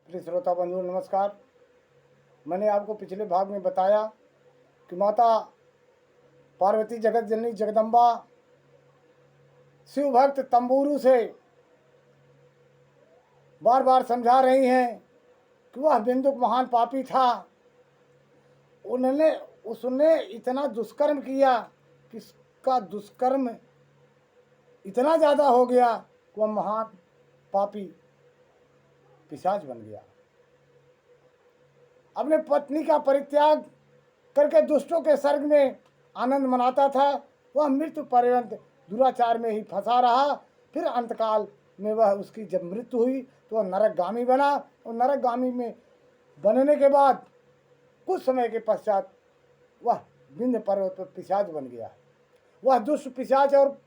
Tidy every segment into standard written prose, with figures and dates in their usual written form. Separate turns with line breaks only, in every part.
प्रिय श्रोता बंधु नमस्कार। मैंने आपको पिछले भाग में बताया कि माता पार्वती जगत जननी जगदम्बा शिव भक्त तंबूरू से बार बार समझा रही हैं कि वह बिंदुक महान पापी था। उसने इतना दुष्कर्म किया कि उसका दुष्कर्म इतना ज़्यादा हो गया कि वह महान पापी पिशाच बन गया। अपने पत्नी का परित्याग करके दुष्टों के स्वर्ग में आनंद मनाता था। वह मृत्यु पर्यंत दुराचार में ही फंसा रहा। फिर अंतकाल में वह उसकी जब मृत्यु हुई तो वह नरकगामी बना और नरकगामी में बनने के बाद कुछ समय के पश्चात वह विंध्य पर्वत पर पिशाच बन गया। वह दुष्ट पिशाच और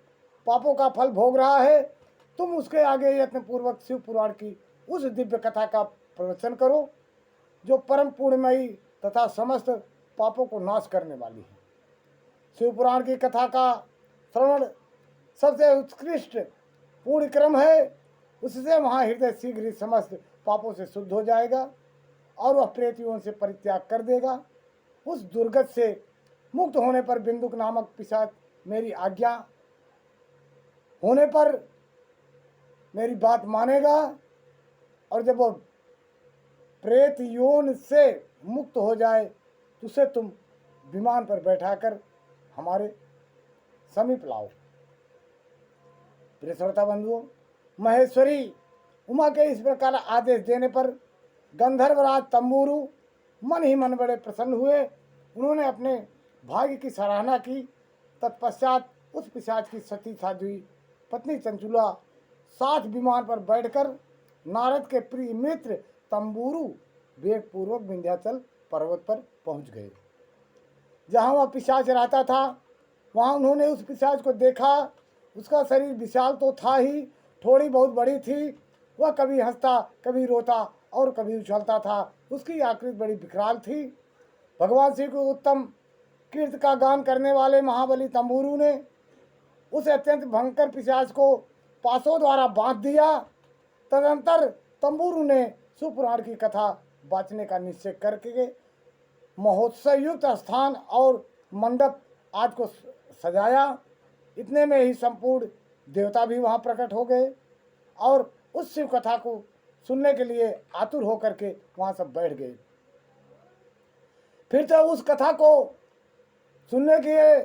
पापों का फल भोग रहा है। तुम उसके आगे यत्नपूर्वक शिव पुराण की उस दिव्य कथा का प्रवचन करो जो परम पूर्णमयी तथा समस्त पापों को नाश करने वाली है। शिव पुराण की कथा का श्रवण सबसे उत्कृष्ट पूर्ण क्रम है। उससे वहाँ हृदय शीघ्र ही समस्त पापों से शुद्ध हो जाएगा और वह प्रेतियों से परित्याग कर देगा। उस दुर्गत से मुक्त होने पर बिंदुक नामक पिशाच मेरी आज्ञा होने पर मेरी बात मानेगा और जब वो प्रेत योन से मुक्त हो जाए तो उसे तुम विमान पर बैठाकर हमारे समीप लाओ। प्रिय श्रोता बंधुओं, महेश्वरी उमा के इस प्रकार आदेश देने पर गंधर्वराज तंबूरू मन ही मन बड़े प्रसन्न हुए। उन्होंने अपने भाग्य की सराहना की। तत्पश्चात उस पिशाच की सती साध्वी पत्नी चंचुला साथ विमान पर बैठकर नारद के प्रिय मित्र तंबूरू वेग पूर्वक विंध्याचल पर्वत पर पहुंच गए। जहां वह पिशाच रहता था वहां उन्होंने उस पिशाच को देखा। उसका शरीर विशाल तो था ही, थोड़ी बहुत बड़ी थी। वह कभी हंसता, कभी रोता और कभी उछलता था। उसकी आकृति बड़ी विकराल थी। भगवान श्री को उत्तम कीर्ति का गान करने वाले महाबली तंबूरू ने उस अत्यंत भयंकर पिशाच को पासों द्वारा बांध दिया। तदंतर तंबूरू ने शिवपुराण की कथा बाँचने का निश्चय करके महोत्सव युक्त स्थान और मंडप आदि को सजाया। इतने में ही संपूर्ण देवता भी वहाँ प्रकट हो गए और उस शिव कथा को सुनने के लिए आतुर होकर के वहाँ सब बैठ गए। फिर तो उस कथा को सुनने के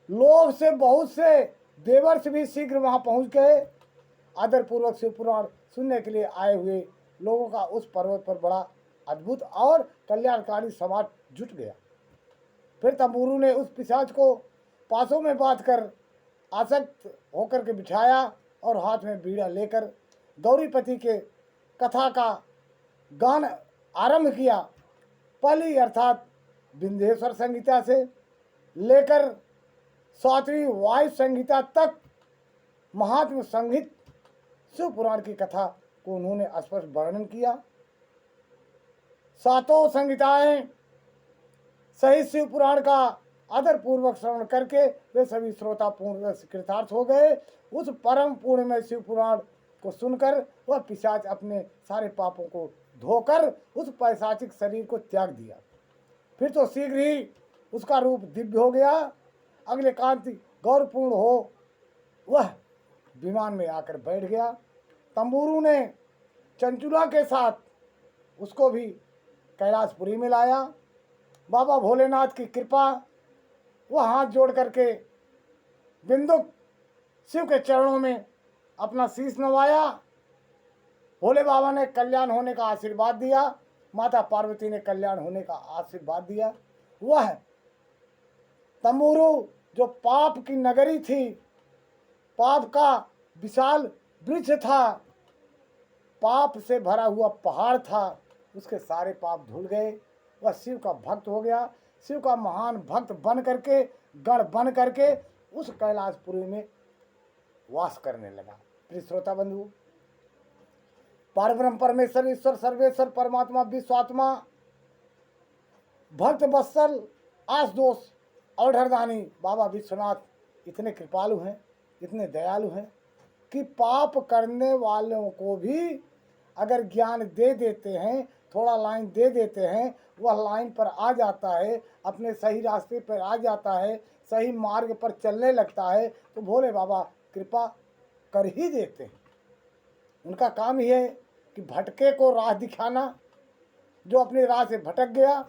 लोभ से बहुत से देवर्ष भी शीघ्र वहाँ पहुँच गए। आदरपूर्वक शिव पुराण सुनने के लिए आए हुए लोगों का उस पर्वत पर बड़ा अद्भुत और कल्याणकारी समाज जुट गया। फिर तंबूरू ने उस पिशाच को पासों में बांधकर आसक्त होकर के बिठाया और हाथ में बीड़ा लेकर गौरीपति के कथा का गान आरंभ किया। पहली अर्थात विंध्येश्वर संहिता से लेकर 7वीं वायु संहिता तक महात्म संहित शिव पुराण की कथा को उन्होंने स्पष्ट वर्णन किया। 7 संहिताएं सहित शिव पुराण का आदर पूर्वक श्रवण करके वे सभी श्रोता पूर्ण कृतार्थ हो गए। उस परम पूर्ण में शिव पुराण को सुनकर वह पिशाच अपने सारे पापों को धोकर उस पैशाचिक शरीर को त्याग दिया। फिर तो शीघ्र ही उसका रूप दिव्य हो गया। अगले कांति गौरपूर्ण हो वह विमान में आकर बैठ गया। तंबूरू ने चंचुला के साथ उसको भी कैलाशपुरी में लाया। बाबा भोलेनाथ की कृपा, वह हाथ जोड़ करके बिंदुक शिव के चरणों में अपना शीश नवाया। भोले बाबा ने कल्याण होने का आशीर्वाद दिया। माता पार्वती ने कल्याण होने का आशीर्वाद दिया। वह तंबूरू जो पाप की नगरी थी, पाप का विशाल वृक्ष था, पाप से भरा हुआ पहाड़ था, उसके सारे पाप धुल गए। वह शिव का भक्त हो गया। शिव का महान भक्त बन करके, गण बन करके उस कैलाशपुरी में वास करने लगा। प्रिय श्रोता बंधु, परब्रह्म परमेश्वर ईश्वर सर्वेश्वर परमात्मा विश्वात्मा भक्त वत्सल आशुतोष और हरदानी बाबा विश्वनाथ इतने कृपालु हैं, इतने दयालु हैं कि पाप करने वालों को भी अगर ज्ञान दे देते हैं, थोड़ा लाइन दे देते हैं, वह लाइन पर आ जाता है, अपने सही रास्ते पर आ जाता है, सही मार्ग पर चलने लगता है, तो भोले बाबा कृपा कर ही देते हैं। उनका काम ही है कि भटके को राह दिखाना, जो अपनी राह से भटक गया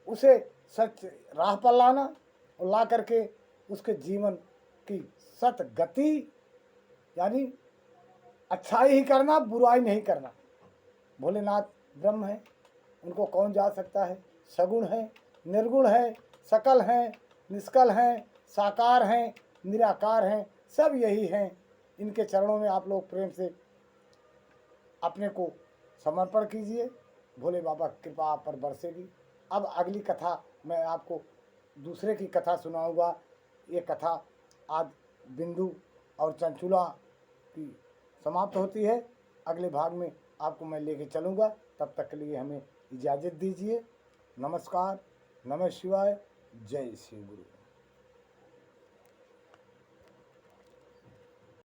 उसे सच राह पर लाना और ला करके उसके जीवन की सत गति, यानी अच्छाई ही करना, बुराई नहीं करना। भोलेनाथ ब्रह्म है, उनको कौन जा सकता है। सगुण है, निर्गुण है, सकल हैं, निष्कल हैं, साकार हैं, निराकार हैं, सब यही हैं। इनके चरणों में आप लोग प्रेम से अपने को समर्पण कीजिए, भोले बाबा कृपा आप पर बरसेगी। अब अगली कथा मैं आपको दूसरे की कथा सुनाऊंगा। ये कथा आज बिंदु और चंचुला की समाप्त होती है। अगले भाग में आपको मैं लेके चलूँगा। तब तक के लिए हमें इजाज़त दीजिए। नमस्कार, नमः शिवाय, जय शिव गुरु।